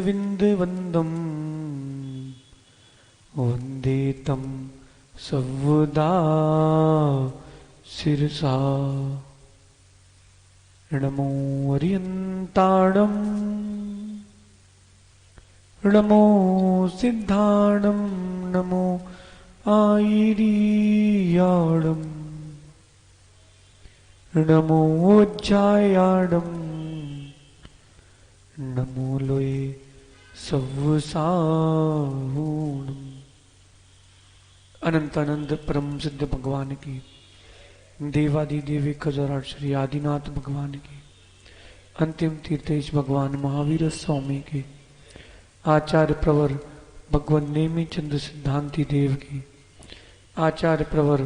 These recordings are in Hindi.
विंदवंदम वंदे तम सर्वदा शिरसा। नमो अर्यन्ताणं नमो सिद्धाणं नमो आयिरीयाणं नमो ज्जायाणं नमो लोये सव्वसाहूणम्। अनंत अनंत परम सिद्ध भगवान की, देवादिदेव खजराट श्री आदिनाथ भगवान की, अंतिम तीर्थेश भगवान महावीर स्वामी के, आचार्य प्रवर भगवत नेमी चंद्र सिद्धांति देव की, आचार्य प्रवर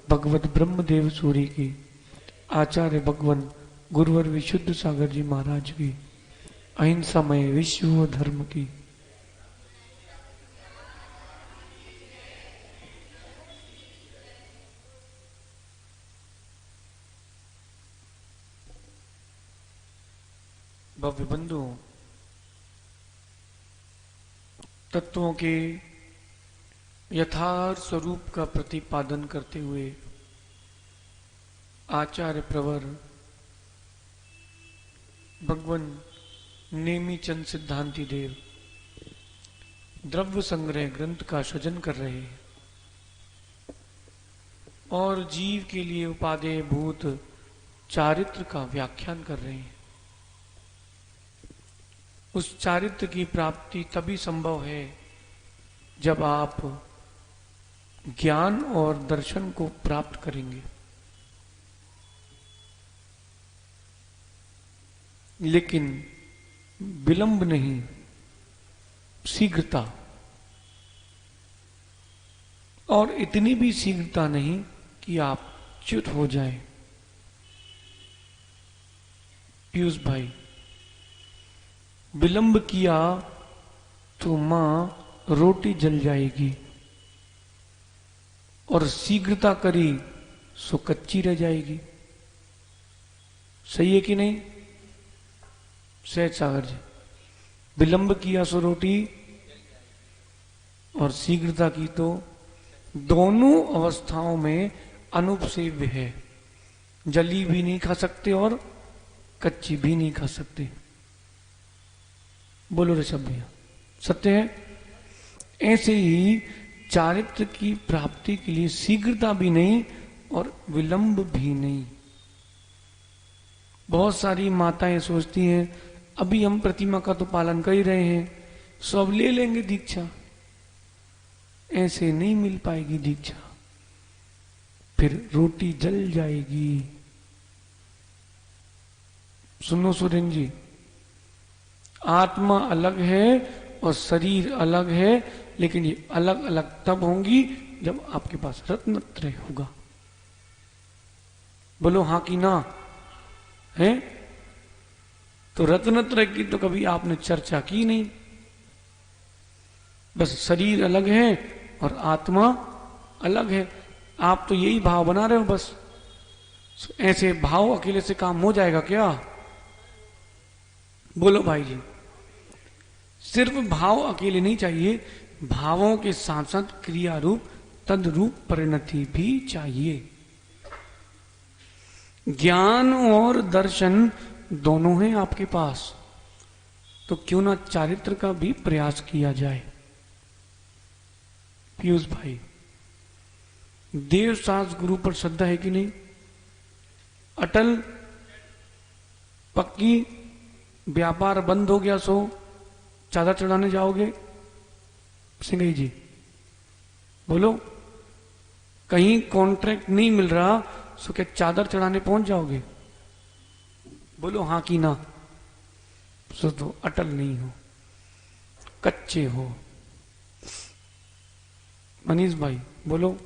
भगवत ब्रह्मदेव सूरी की, आचार्य भगवान गुरुवर विशुद्ध सागर जी महाराज की, अहिंसामय विश्व धर्म की, भव्य बंधु, तत्वों के यथार्थ स्वरूप का प्रतिपादन करते हुए आचार्य प्रवर भगवान नेमी चंद सिद्धांति देव द्रव्य संग्रह ग्रंथ का सृजन कर रहे हैं और जीव के लिए उपादेय भूत चारित्र का व्याख्यान कर रहे हैं। उस चारित्र की प्राप्ति तभी संभव है जब आप ज्ञान और दर्शन को प्राप्त करेंगे, लेकिन विलंब नहीं, शीघ्रता, और इतनी भी शीघ्रता नहीं कि आप च्युत हो जाएं। पीयूष भाई, विलंब किया तो मां रोटी जल जाएगी और शीघ्रता करी सो कच्ची रह जाएगी। सही है कि नहीं? सहज सागर जी, विलंब किया सो रोटी और शीघ्रता की तो दोनों अवस्थाओं में अनुपसेव्य है। जली भी नहीं खा सकते और कच्ची भी नहीं खा सकते। बोलो ऋषभ भैया, सत्य है। ऐसे ही चारित्र की प्राप्ति के लिए शीघ्रता भी नहीं और विलंब भी नहीं। बहुत सारी माताएं सोचती हैं अभी हम प्रतिमा का तो पालन कर ही रहे हैं, सब ले लेंगे दीक्षा। ऐसे नहीं मिल पाएगी दीक्षा, फिर रोटी जल जाएगी। सुनो सुरेंद्र जी, आत्मा अलग है और शरीर अलग है, लेकिन ये अलग अलग तब होंगी जब आपके पास रत्नत्रय होगा। बोलो हाँ कि ना है? तो रत्नत्रय की तो कभी आपने चर्चा की नहीं। बस शरीर अलग है और आत्मा अलग है। आप तो यही भाव बना रहे हो बस। ऐसे भाव अकेले से काम हो जाएगा क्या? बोलो भाई जी, सिर्फ भाव अकेले नहीं चाहिए, भावों के साथ साथ क्रिया रूप तद रूप परिणति भी चाहिए। ज्ञान और दर्शन दोनों हैं आपके पास, तो क्यों ना चारित्र का भी प्रयास किया जाए। पीयूष भाई, देव सास गुरु पर श्रद्धा है कि नहीं? अटल, पक्की? व्यापार बंद हो गया सो चादर चढ़ाने जाओगे? सिंगई जी बोलो, कहीं कॉन्ट्रैक्ट नहीं मिल रहा सो क्या चादर चढ़ाने पहुंच जाओगे? बोलो हाँ कि ना। सो तो अटल नहीं हो, कच्चे हो। मनीष भाई बोलो,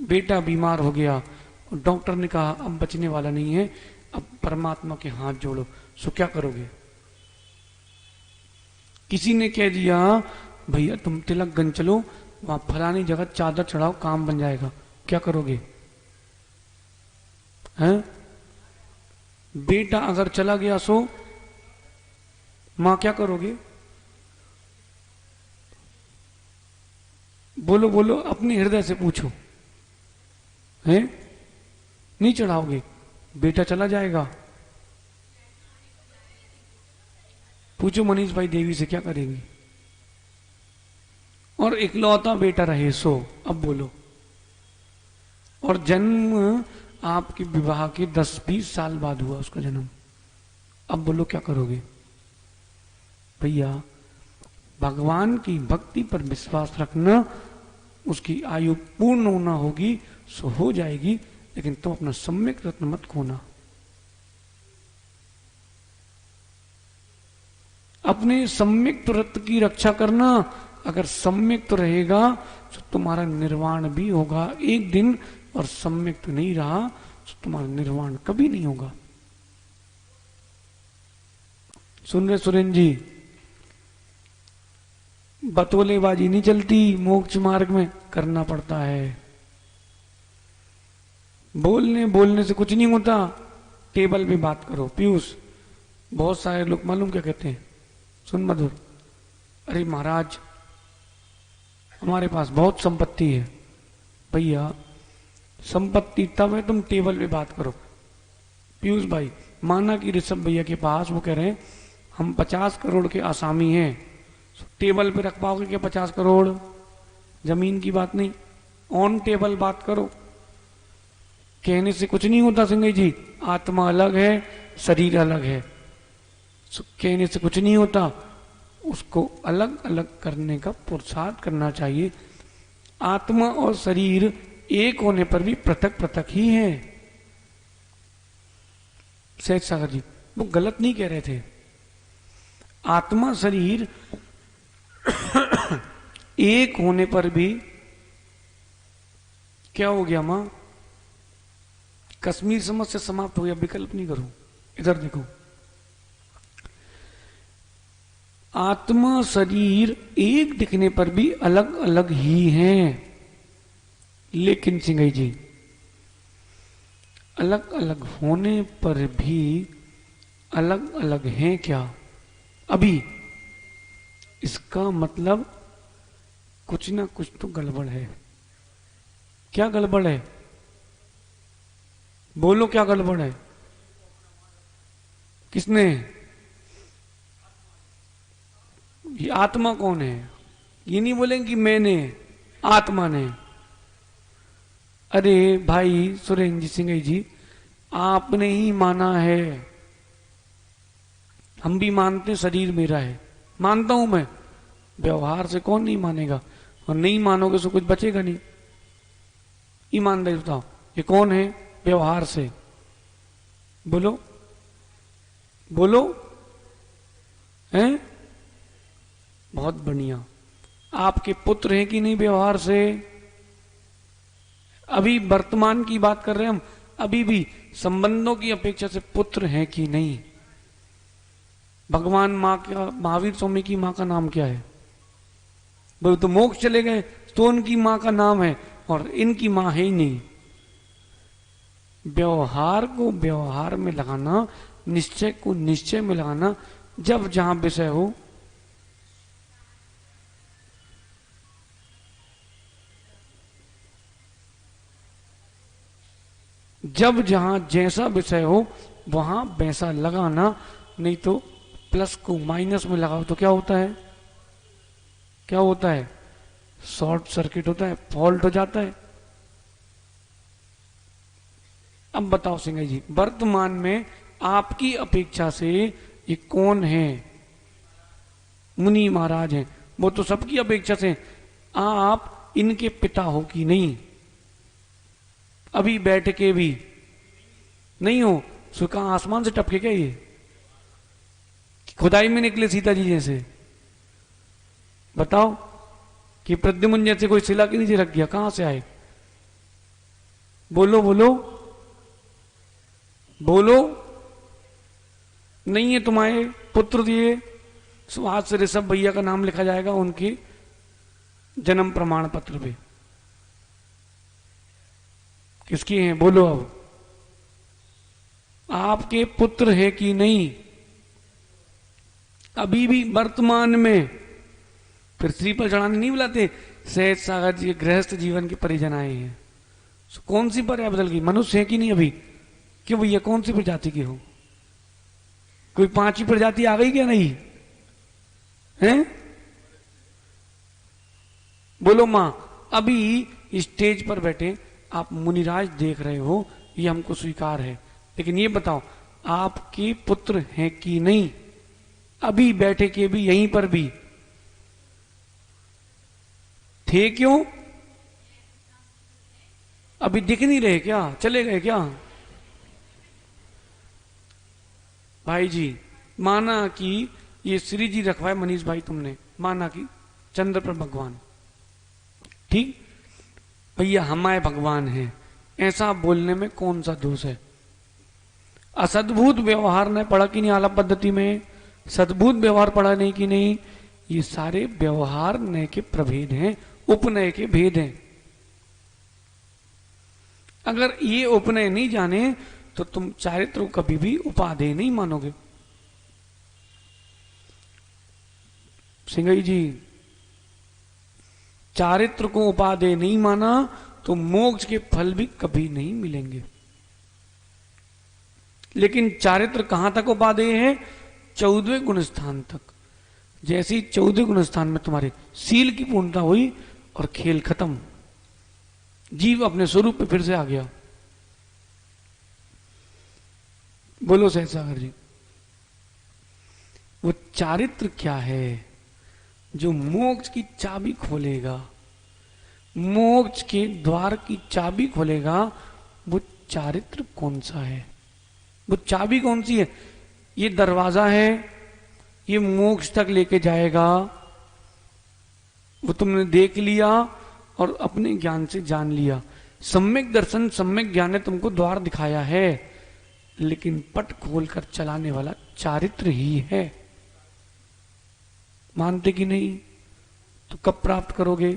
बेटा बीमार हो गया और डॉक्टर ने कहा अब बचने वाला नहीं है, अब परमात्मा के हाथ जोड़ो, सो क्या करोगे? किसी ने कह दिया भैया तुम तिलकगंज चलो, वहां फलानी जगह चादर चढ़ाओ, काम बन जाएगा, क्या करोगे? हैं? बेटा अगर चला गया सो मां क्या करोगे? बोलो बोलो, अपने हृदय से पूछो, हैं? नहीं चढ़ाओगे, बेटा चला जाएगा। पूछो मनीष भाई देवी से, क्या करेंगी? और इकलौता बेटा रहे सो, अब बोलो। और जन्म आपके विवाह के 10-20 साल बाद हुआ उसका जन्म, अब बोलो क्या करोगे? भैया भगवान की भक्ति पर विश्वास रखना, उसकी आयु पूर्ण होना होगी सो हो जाएगी, लेकिन तुम अपना सम्यक रत्न मत खोना। अपने सम्यक रत्न की रक्षा करना, अगर सम्यक रहेगा तो तुम्हारा निर्वाण भी होगा एक दिन, और सम्यक नहीं रहा तो तुम्हारा निर्वाण कभी नहीं होगा। सुन रहे सुरेंद्र जी? बतौलेबाजी नहीं चलती, मोक्ष मार्ग में करना पड़ता है। बोलने से कुछ नहीं होता। टेबल पे बात करो। पीयूष, बहुत सारे लोग मालूम क्या कहते हैं, सुन मधुर, अरे महाराज हमारे पास बहुत संपत्ति है। भैया संपत्ति तब है तुम टेबल पे बात करो। पीयूष भाई, माना कि ऋषभ भैया के पास वो कह रहे हैं हम 50 करोड़ के आसामी हैं, टेबल पे रख पाओगे क्या 50 करोड़? जमीन की बात नहीं, ऑन टेबल बात करो। कहने से कुछ नहीं होता सिंह जी, आत्मा अलग है, शरीर अलग है। कहने से कुछ नहीं होता, उसको अलग अलग करने का पुरुषार्थ करना चाहिए। आत्मा और शरीर एक होने पर भी पृथक पृथक ही है। सहज सागर जी वो गलत नहीं कह रहे थे। आत्मा शरीर एक होने पर भी क्या हो गया मां? कश्मीर समस्या समाप्त हो गया, विकल्प नहीं करूं। इधर देखो, आत्मा शरीर एक दिखने पर भी अलग अलग ही हैं, लेकिन सिंघई जी अलग अलग होने पर भी अलग अलग हैं क्या? अभी इसका मतलब कुछ ना कुछ तो गड़बड़ है। क्या गड़बड़ है? बोलो क्या गड़बड़ है? किसने? ये आत्मा कौन है? ये नहीं बोलेंगे कि मैंने, आत्मा ने। अरे भाई सुरेंद्र सिंह जी, आपने ही माना है, हम भी मानते शरीर मेरा है, मानता हूं मैं। व्यवहार से कौन नहीं मानेगा? और नहीं मानोगे तो कुछ बचेगा नहीं। ईमानदारी बताओ, ये कौन है? व्यवहार से बोलो, बोलो, हैं? बहुत बढ़िया। आपके पुत्र हैं कि नहीं व्यवहार से? अभी वर्तमान की बात कर रहे हैं हम, अभी भी संबंधों की अपेक्षा से पुत्र हैं कि नहीं? भगवान मां का, महावीर स्वामी की मां का नाम क्या है? बोले तो मोक्ष चले गए तो उनकी मां का नाम है, और इनकी मां है ही नहीं। व्यवहार को व्यवहार में लगाना, निश्चय को निश्चय में लगाना, जब जहां विषय हो जब जहां जैसा विषय हो वहां वैसा लगाना, नहीं तो प्लस को माइनस में लगाओ तो क्या होता है? क्या होता है? शॉर्ट सर्किट होता है, फॉल्ट हो जाता है। अब बताओ सिंह जी, वर्तमान में आपकी अपेक्षा से ये कौन है? मुनि महाराज हैं, वो तो सबकी अपेक्षा से। आप इनके पिता हो कि नहीं? अभी बैठ के भी नहीं हो, सो कहां आसमान से टपके क्या ये? खुदाई में निकले सीता जी जैसे? बताओ कि प्रद्युम्न जैसे कोई शिला के नीचे रख गया, कहां से आए? बोलो बोलो बोलो। नहीं है तुम्हारे पुत्र दिए, आज से ऋषभ भैया का नाम लिखा जाएगा उनके जन्म प्रमाण पत्र पे। किसकी हैं? बोलो अब। आपके पुत्र है कि नहीं? अभी भी वर्तमान में फिर श्रीफल चढ़ाने नहीं बुलाते, सहज सागर जी गृहस्थ जीवन के परिजन आए हैं। कौन सी पर्याय बदल गई? मनुष्य है कि नहीं अभी? क्यों भैया, कौन सी प्रजाति के हो? कोई पांचवी प्रजाति आ गई क्या? नहीं है? बोलो मां। अभी स्टेज पर बैठे आप मुनिराज देख रहे हो, ये हमको स्वीकार है, लेकिन ये बताओ आपके पुत्र हैं कि नहीं? अभी बैठे के भी यहीं पर भी थे, क्यों? अभी दिख नहीं रहे क्या? चले गए क्या? भाई जी माना कि ये श्री जी रखवाए मनीष भाई, तुमने माना कि चंद्र पर भगवान, ठीक भैया हमारे भगवान है, ऐसा बोलने में कौन सा दोष है? असद्भुत व्यवहार ने पढ़ा कि नहीं आलाप पद्धति में? सद्भुत व्यवहार पढ़ा नहीं कि नहीं? ये सारे व्यवहार नय के प्रभेद हैं, उपनय के भेद हैं। अगर ये उपनय नहीं जाने तो तुम चारित्र को कभी भी उपादेय नहीं मानोगे। सिंगई जी, चारित्र को उपादेय नहीं माना तो मोक्ष के फल भी कभी नहीं मिलेंगे। लेकिन चारित्र कहां तक उपादेय है? 14वें गुण स्थान तक। जैसे ही 14वें गुण स्थान में तुम्हारे सील की पूर्णता हुई और खेल खत्म, जीव अपने स्वरूप पे फिर से आ गया। बोलो सहज सागर जी। वो चारित्र क्या है जो मोक्ष की चाबी खोलेगा, मोक्ष के द्वार की चाबी खोलेगा? वो चारित्र कौन सा है? वो चाबी कौन सी है? ये दरवाजा है, ये मोक्ष तक लेके जाएगा। वो तुमने देख लिया और अपने ज्ञान से जान लिया। सम्यक दर्शन सम्यक ज्ञान ने तुमको द्वार दिखाया है, लेकिन पट खोलकर चलाने वाला चारित्र ही है। मानते कि नहीं? तो कब प्राप्त करोगे?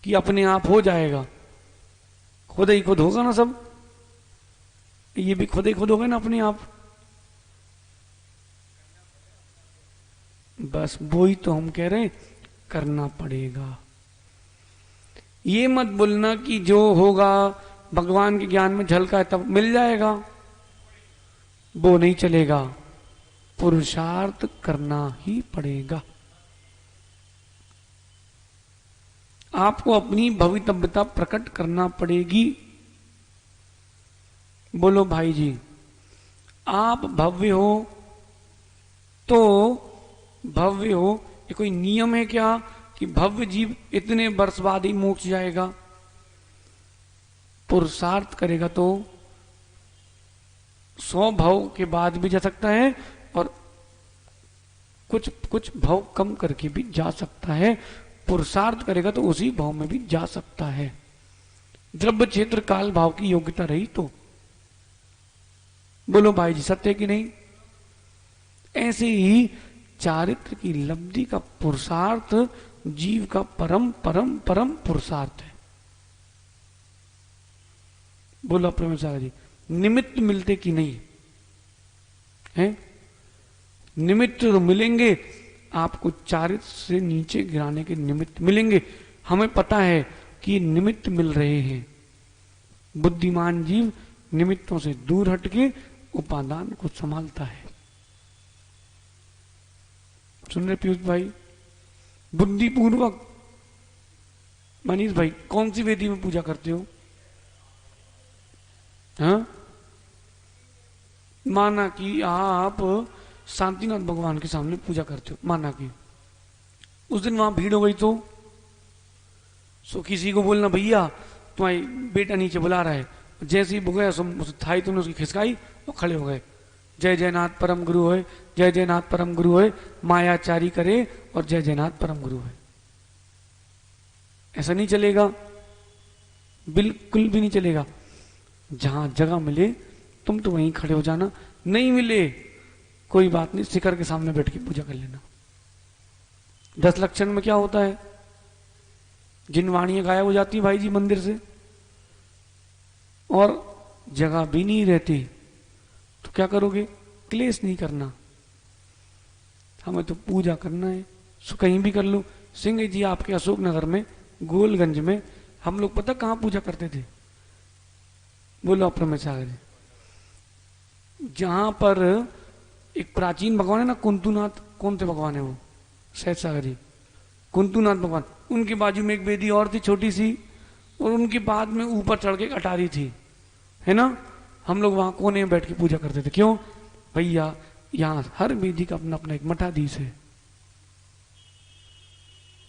कि अपने आप हो जाएगा? खुद ही खुद होगा ना सब, ये भी खुद ही खुद होगा ना अपने आप। बस वो ही तो हम कह रहे हैं, करना पड़ेगा। ये मत बोलना कि जो होगा भगवान के ज्ञान में झलका है तब मिल जाएगा, वो नहीं चलेगा। पुरुषार्थ करना ही पड़ेगा। आपको अपनी भवितव्यता प्रकट करना पड़ेगी। बोलो भाई जी, आप भव्य हो तो भव्य हो, ये कोई नियम है क्या कि भव्य जीव इतने वर्ष बाद ही मोक्ष जाएगा? पुरुषार्थ करेगा तो 100 भव के बाद भी जा सकता है और कुछ कुछ भव कम करके भी जा सकता है। पुरुषार्थ करेगा तो उसी भाव में भी जा सकता है, द्रव्य क्षेत्र काल भाव की योग्यता रही तो। बोलो भाई जी, सत्य कि नहीं? ऐसे ही चारित्र की लब्धि का पुरुषार्थ जीव का परम परम परम पुरुषार्थ है। बोलो प्रेम सागर जी, निमित्त मिलते कि नहीं है? निमित्त तो मिलेंगे, आपको चारित्र से नीचे गिराने के निमित्त मिलेंगे। हमें पता है कि निमित्त मिल रहे हैं। बुद्धिमान जीव निमित्तों से दूर हटके उपादान को संभालता है। सुन रहे पीयूष भाई? बुद्धिपूर्वक। मनीष भाई, कौन सी वेदी में पूजा करते हो? हाँ? माना कि आप शांतिनाथ भगवान के सामने पूजा करते हो, माना कि उस दिन वहां भीड़ हो गई तो सो किसी को बोलना भैया तुम्हारी बेटा नीचे बुला रहा है। जैसे ही गया थाई तुमने उसकी खिसकाई, वो खड़े हो गए, जय जयनाथ परम गुरु होए, जय जयनाथ परम गुरु होए, मायाचारी करे और जय जयनाथ परम गुरु होए। ऐसा नहीं चलेगा, बिल्कुल भी नहीं चलेगा। जहां जगह मिले तुम तो वहीं खड़े हो जाना, नहीं मिले कोई बात नहीं, शिखर के सामने बैठ के पूजा कर लेना। 10 लक्षण में क्या होता है? जिन वाणियां गायब हो जाती भाई जी मंदिर से और जगह भी नहीं रहती, तो क्या करोगे? क्लेश नहीं करना, हमें तो पूजा करना है, सो कहीं भी कर लो। सिंह जी आपके अशोक नगर में गोलगंज में हम लोग पता कहाँ पूजा करते थे? बोलो अपने सागर जी, जहां पर एक प्राचीन भगवान है ना कुंतुनाथ, कौन से भगवान है वो? सहज सागर जी, कुंतुनाथ भगवान, उनके बाजू में एक वेदी और थी छोटी सी, और उनके बाद में ऊपर चढ़ के एक अटारी थी, है ना? हम लोग वहां कोने में बैठ के पूजा करते थे। क्यों भैया? यहाँ हर वेदी का अपना अपना एक मठाधीश है।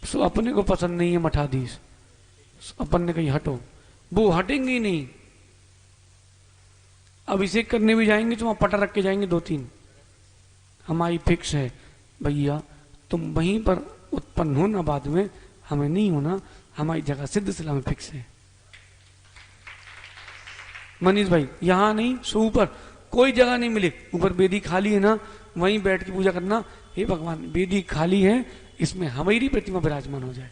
सो अपने को पसंद नहीं है मठाधीश, अपन ने कही हटो, वो हटेंगे ही नहीं। अभिषेक करने भी जाएंगे तो वहां पटा रख के जाएंगे 2-3। हमारी फिक्स है भैया, तुम वहीं पर उत्पन्न हो ना, बाद में हमें नहीं होना, हमारी जगह सिद्ध सिला में फिक्स है। मनीष भाई यहां नहीं, सो ऊपर कोई जगह नहीं मिले, ऊपर वेदी खाली है ना, वहीं बैठ के पूजा करना। हे भगवान वेदी खाली है, इसमें हमारी प्रतिमा विराजमान हो जाए।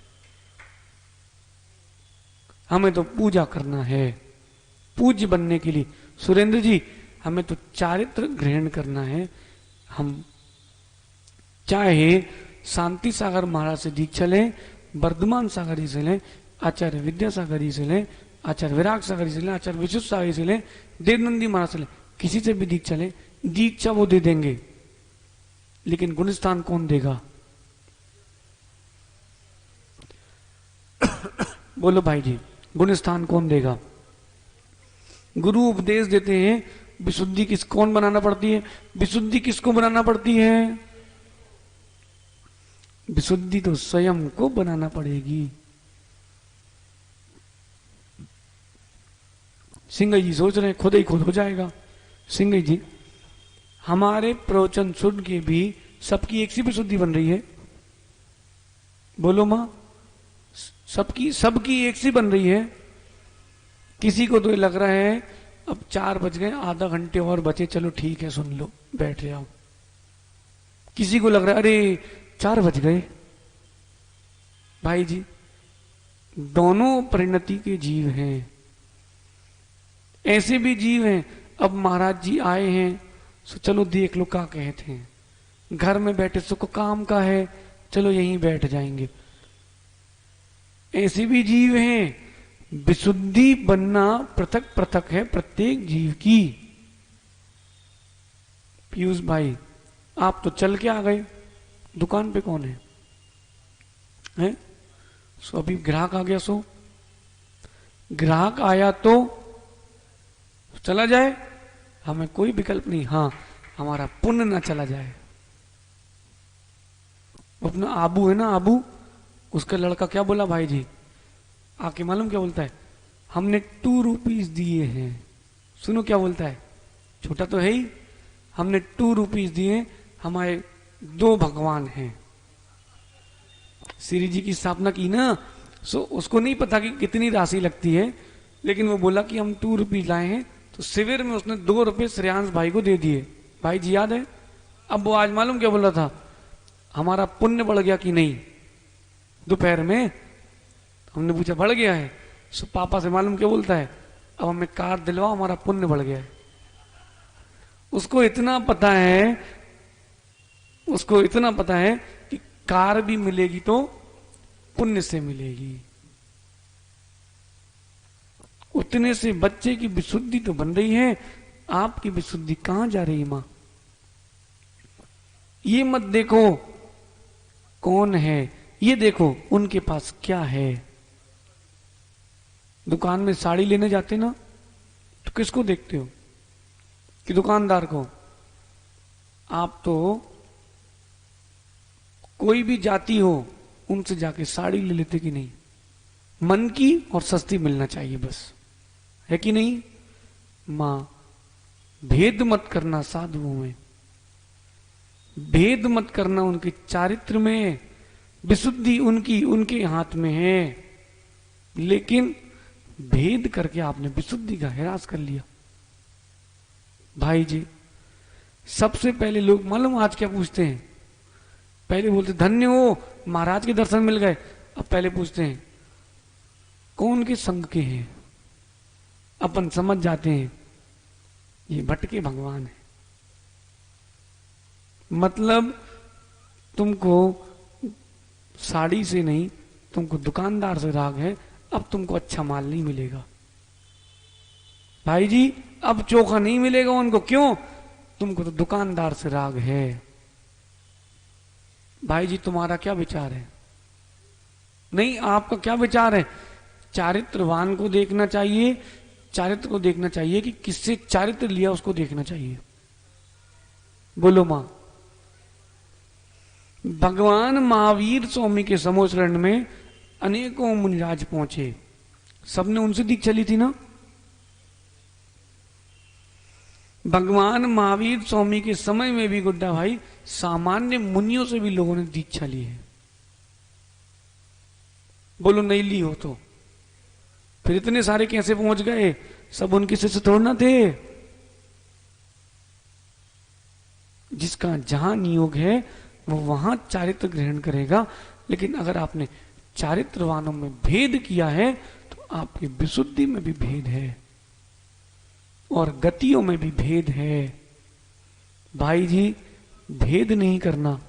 हमें तो पूजा करना है, पूज्य बनने के लिए। सुरेंद्र जी हमें तो चारित्र ग्रहण करना है। हम चाहे शांति सागर महाराज से दीक्षा लें, वर्धमान सागर जी से लें, आचार्य विद्यासागर जी से लें, आचार्य विराग सागर जी से लें, आचार्य विशुद्ध सागर जी से लें, देवनंदी महाराज से लें, किसी से भी दीक्षा लें, दीक्षा वो दे देंगे, लेकिन गुणस्थान कौन देगा? बोलो भाई जी, गुणस्थान कौन देगा? गुरु उपदेश देते हैं, विशुद्धि किस कौन बनाना पड़ती है? विशुद्धि किसको बनाना पड़ती है? विशुद्धि तो स्वयं को बनाना पड़ेगी। सिंह जी सोच रहे हैं खुद ही खुद हो जाएगा। सिंह जी हमारे प्रवचन सुन के भी सबकी एक सी विशुद्धि बन रही है। बोलो मां, सबकी एक सी बन रही है। किसी को तो ये लग रहा है अब 4 बज गए, आधा घंटे और बचे, चलो ठीक है सुन लो, बैठ जाओ। किसी को लग रहा है अरे 4 बज गए। भाई जी दोनों परिणति के जीव हैं, ऐसे भी जीव हैं। अब महाराज जी आए हैं, सो चलो देख लो क्या कहते हैं। घर में बैठे सुख काम का है, चलो यहीं बैठ जाएंगे। ऐसे भी जीव हैं। विशुद्धि बनना पृथक पृथक है प्रत्येक जीव की। पीयूष भाई आप तो चल के आ गए, दुकान पे कौन है? हैं? सो अभी ग्राहक आ गया, सो ग्राहक आया तो चला जाए, हमें कोई विकल्प नहीं। हाँ हमारा पुण्य ना चला जाए। अपना आबू है ना, आबू, उसका लड़का क्या बोला भाई जी आके, मालूम क्या बोलता है? हमने 2 रुपीज दिए हैं। सुनो क्या बोलता है, छोटा तो है ही। हमने 2 रुपीज दिए, हमारे 2 भगवान हैं। श्री जी की स्थापना की ना, सो उसको नहीं पता कि कितनी राशि लगती है, लेकिन वो बोला कि हम 2 रुपीज लाए हैं, तो शिविर में उसने 2 रुपए श्रेयांश भाई को दे दिए। भाई जी याद है? अब वो आज मालूम क्या बोला था, हमारा पुण्य बढ़ गया कि नहीं? दोपहर में हमने पूछा बढ़ गया है, सो पापा से मालूम क्या बोलता है, अब हमें कार दिलवाओ, हमारा पुण्य बढ़ गया है। उसको इतना पता है, उसको इतना पता है कि कार भी मिलेगी तो पुण्य से मिलेगी। उतने से बच्चे की विशुद्धि तो बन रही है, आपकी विशुद्धि कहां जा रही है मां? ये मत देखो कौन है, ये देखो उनके पास क्या है। दुकान में साड़ी लेने जाते ना, तो किसको देखते हो? कि दुकानदार को? आप तो कोई भी जाति हो उनसे जाके साड़ी ले लेते कि नहीं? मन की और सस्ती मिलना चाहिए बस, है कि नहीं? मां भेद मत करना साधुओं में, भेद मत करना उनके चारित्र में। विशुद्धि उनकी उनके हाथ में है, लेकिन भेद करके आपने विशुद्धि का हिरास कर लिया। भाई जी सबसे पहले लोग मालूम आज क्या पूछते हैं? पहले बोलते धन्य हो महाराज के दर्शन मिल गए, अब पहले पूछते हैं कौन के संग के हैं। अपन समझ जाते हैं ये भटके भगवान है। मतलब तुमको साड़ी से नहीं, तुमको दुकानदार से राग है, अब तुमको अच्छा माल नहीं मिलेगा। भाई जी अब चोखा नहीं मिलेगा उनको, क्यों? तुमको तो दुकानदार से राग है। भाई जी तुम्हारा क्या विचार है? नहीं, आपका क्या विचार है? चारित्रवान को देखना चाहिए, चारित्र को देखना चाहिए कि किससे चारित्र लिया उसको देखना चाहिए। बोलो मां। भगवान महावीर स्वामी के समोचरण में अनेकों मुनिराज पहुंचे, सबने उनसे दीक्षा ली थी ना। भगवान महावीर स्वामी के समय में भी गुड्डा भाई सामान्य मुनियों से भी लोगों ने दीक्षा ली है। बोलो नहीं ली हो तो फिर इतने सारे कैसे पहुंच गए? सब उनके शिष्य थोड़ा ना थे। जिसका जहां नियोग है वो वहां चारित्र ग्रहण करेगा। लेकिन अगर आपने चारित्रवानों में भेद किया है तो आपकी विशुद्धि में भी भेद है और गतियों में भी भेद है। भाई जी भेद नहीं करना।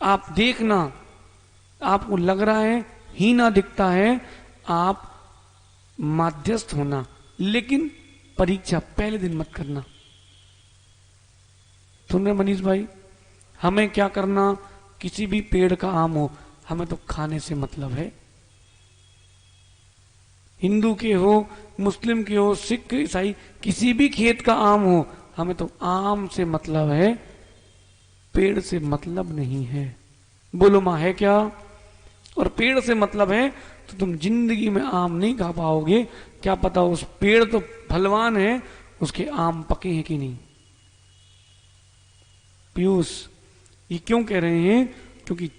आप देखना, आपको लग रहा है हीना दिखता है, आप माध्यस्थ होना, लेकिन परीक्षा पहले दिन मत करना। सुन रहे मनीष भाई? हमें क्या करना? किसी भी पेड़ का आम हो, हमें तो खाने से मतलब है। हिंदू के हो, मुस्लिम के हो, सिख ईसाई, किसी भी खेत का आम हो, हमें तो आम से मतलब है, पेड़ से मतलब नहीं है। बोलो मां है क्या? और पेड़ से मतलब है तो तुम जिंदगी में आम नहीं खा पाओगे। क्या पता उस पेड़ तो फलवान है, उसके आम पके हैं कि नहीं। पीयूष ये क्यों कह रहे हैं? क्योंकि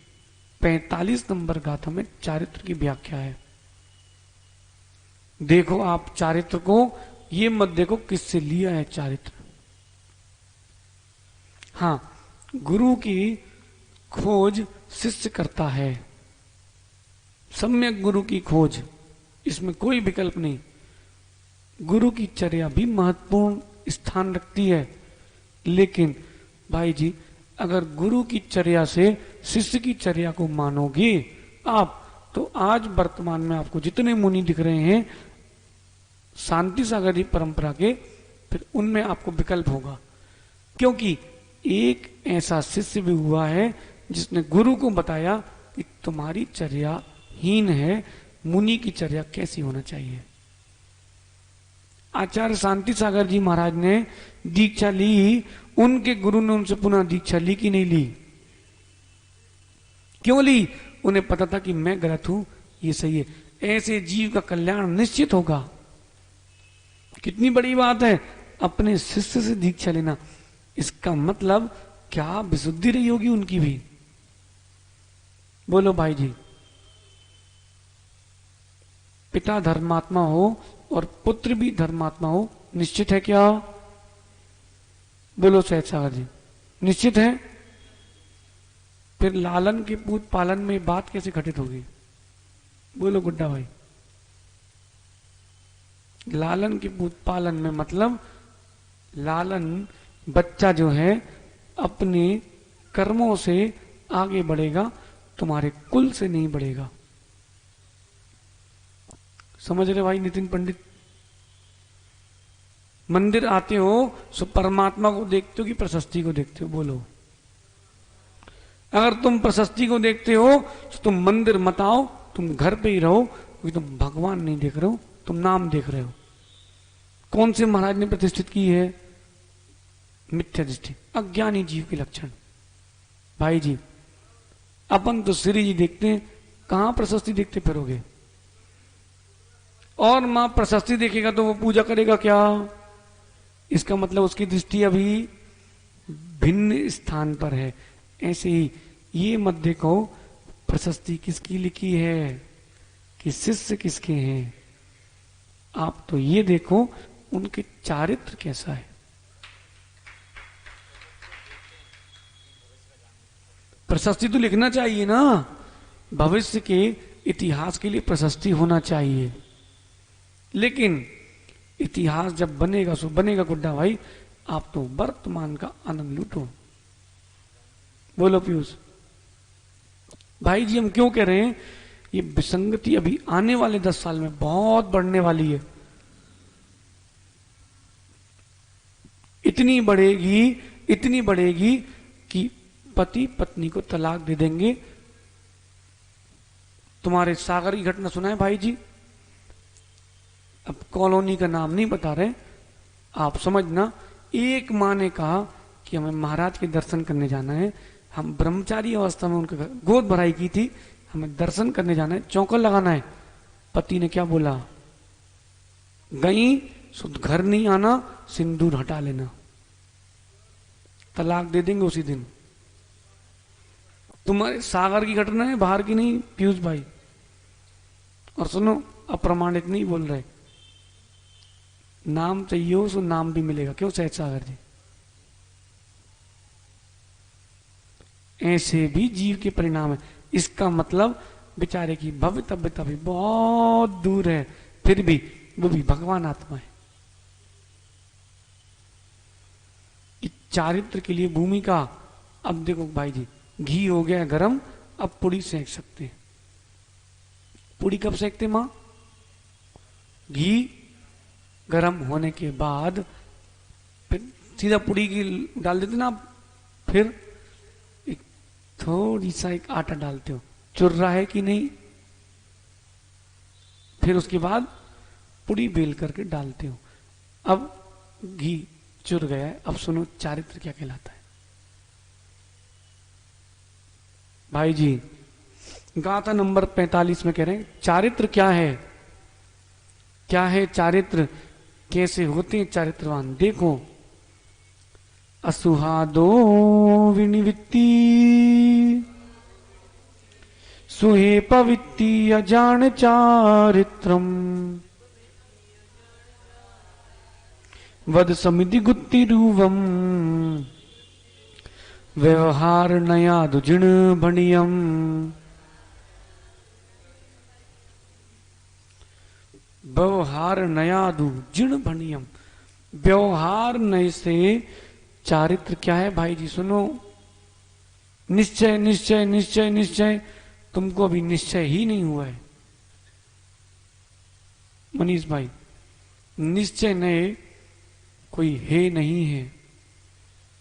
45 नंबर गाथा में चारित्र की व्याख्या है। देखो आप चारित्र को, ये मत देखो किससे लिया है चारित्र। हां, गुरु की खोज शिष्य करता है, सम्यक गुरु की खोज, इसमें कोई विकल्प नहीं। गुरु की चर्या भी महत्वपूर्ण स्थान रखती है। लेकिन भाई जी अगर गुरु की चर्या से शिष्य की चर्या को मानोगे आप, तो आज वर्तमान में आपको जितने मुनि दिख रहे हैं शांति सागर जी परंपरा के, फिर उनमें आपको विकल्प होगा। क्योंकि एक ऐसा शिष्य भी हुआ है जिसने गुरु को बताया कि तुम्हारी चर्या हीन है, मुनि की चर्या कैसी होना चाहिए। आचार्य शांति सागर जी महाराज ने दीक्षा ली, उनके गुरु ने उनसे पुनः दीक्षा ली कि नहीं ली? क्यों ली? उन्हें पता था कि मैं गलत हूं, ये सही है। ऐसे जीव का कल्याण निश्चित होगा। कितनी बड़ी बात है अपने शिष्य से दीक्षा लेना। इसका मतलब क्या विशुद्धि रही होगी उनकी भी। बोलो भाई जी। पिता धर्मात्मा हो और पुत्र भी धर्मात्मा हो, निश्चित है क्या? बोलो सहज सागर जी, निश्चित है। फिर लालन के पूत पालन में बात कैसे घटित होगी? बोलो गुड्डा भाई। लालन के पूत पालन में मतलब लालन बच्चा जो है अपने कर्मों से आगे बढ़ेगा, तुम्हारे कुल से नहीं बढ़ेगा। समझ रहे भाई नितिन पंडित? मंदिर आते हो सो परमात्मा को देखते हो कि प्रशस्ति को देखते हो? बोलो। अगर तुम प्रशस्ति को देखते हो तो तुम मंदिर मत आओ, तुम घर पे ही रहो, क्योंकि तुम भगवान नहीं देख रहे हो, तुम नाम देख रहे हो। कौन से महाराज ने प्रतिष्ठित की है? मिथ्या दृष्टि, अज्ञानी जीव के लक्षण। भाई जी अपन तो श्री जी देखते हैं, कहां प्रशस्ति देखते फिरोगे? और मां प्रशस्ति देखेगा तो वो पूजा करेगा क्या? इसका मतलब उसकी दृष्टि अभी भिन्न स्थान पर है। ऐसे ही ये मत देखो प्रशस्ति किसकी लिखी है कि शिष्य किसके हैं। आप तो ये देखो उनके चारित्र कैसा है। प्रशस्ति तो लिखना चाहिए ना, भविष्य के इतिहास के लिए प्रशस्ति होना चाहिए। लेकिन इतिहास जब बनेगा सो बनेगा गुड्डा भाई, आप तो वर्तमान का आनंद लूटो। बोलो पीयूष। भाई जी हम क्यों कह रहे हैं, ये विसंगति अभी आने वाले 10 साल में बहुत बढ़ने वाली है। इतनी बढ़ेगी कि पति पत्नी को तलाक दे देंगे। तुम्हारे सागर की घटना सुना है भाई जी? अब कॉलोनी का नाम नहीं बता रहे, आप समझना। एक माँ ने कहा कि हमें महाराज के दर्शन करने जाना है, हम ब्रह्मचारी अवस्था में उनके गोद भराई की थी, हमें दर्शन करने जाना है, चौका लगाना है। पति ने क्या बोला, गई शुद्ध घर नहीं आना, सिंदूर हटा लेना, तलाक दे देंगे उसी दिन। तुम्हारे सागर की घटना है, बाहर की नहीं पीयूष भाई। और सुनो, अप्रमाणित नहीं बोल रहे, नाम चाहिए हो सो नाम भी मिलेगा। क्यों सहज सागर जी? ऐसे भी जीव के परिणाम है। इसका मतलब बेचारे की भवितव्यता भी बहुत दूर है, फिर भी वो भी भगवान आत्मा है। चारित्र के लिए भूमिका। अब देखो भाई जी, घी हो गया गरम, अब पुड़ी सेक सकते हैं। पुड़ी कब सेकते मां? घी गरम होने के बाद फिर सीधा पुड़ी की डाल देते ना आप, फिर एक थोड़ी सा एक आटा डालते हो, चुर रहा है कि नहीं, फिर उसके बाद पुड़ी बेल करके डालते हो। अब घी चुर गया है। अब सुनो चारित्र क्या कहलाता है भाई जी। गाथा नंबर 45 में कह रहे हैं चारित्र क्या है, क्या है चारित्र, कैसे होते हैं चारित्रवान। देखो, असुहादो विनिवित्ति सुहे पवित्ति अजान चारित्रम वद समिति गुत्ति रूवम व्यवहार नया दुजिण भणियम। व्यवहार नया दुजिण भणियम, व्यवहार नए से चारित्र क्या है भाई जी। सुनो, निश्चय निश्चय निश्चय निश्चय, तुमको अभी निश्चय ही नहीं हुआ है मनीष भाई। निश्चय नए कोई है नहीं है,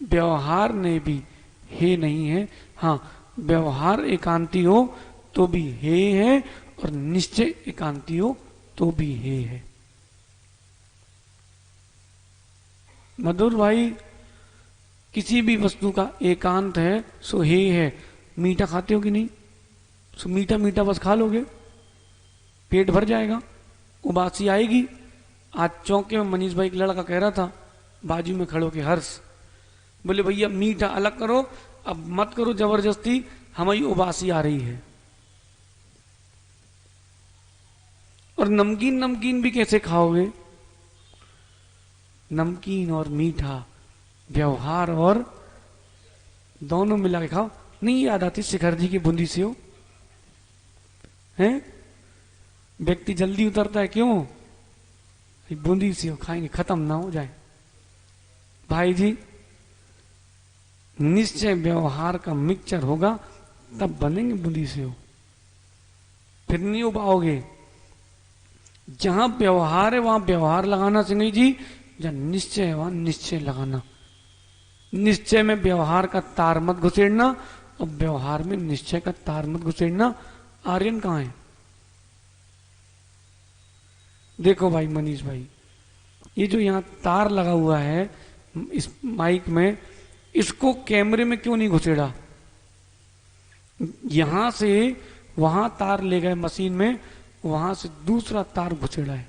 व्यवहार ने भी है नहीं है। हाँ, व्यवहार एकांती हो तो भी है और निश्चय एकांती हो तो भी है। मधुर भाई, किसी भी वस्तु का एकांत है सो है। मीठा खाते हो कि नहीं? सो मीठा मीठा बस खा लोगे, पेट भर जाएगा, उबासी आएगी। आज चौके में मनीष भाई एक लड़का कह रहा था, बाजू में खड़ो के हर्ष, बोले भैया मीठा अलग करो, अब मत करो जबरदस्ती, हमारी उबासी आ रही है। और नमकीन नमकीन भी कैसे खाओगे? नमकीन और मीठा, व्यवहार और दोनों मिला के खाओ। नहीं याद आती शिखर जी की बूंदी से हो हैं? व्यक्ति जल्दी उतरता है क्यों? बूंदी से हो खाएंगे, खत्म ना हो जाए। भाई जी, निश्चय व्यवहार का मिक्सचर होगा तब बनेंगे बूंदी से हो, फिर नहीं उबाओगे। जहां व्यवहार है वहां व्यवहार लगाना सिंह जी, जहां निश्चय है वहां निश्चय लगाना। निश्चय में व्यवहार का तार मत घुसेड़ना और व्यवहार में निश्चय का तार मत घुसेड़ना। आर्यन कहां है? देखो भाई मनीष भाई, ये जो यहाँ तार लगा हुआ है इस माइक में, इसको कैमरे में क्यों नहीं घुसेड़ा? यहां से वहां तार ले गए मशीन में, वहां से दूसरा तार घुसेड़ा है।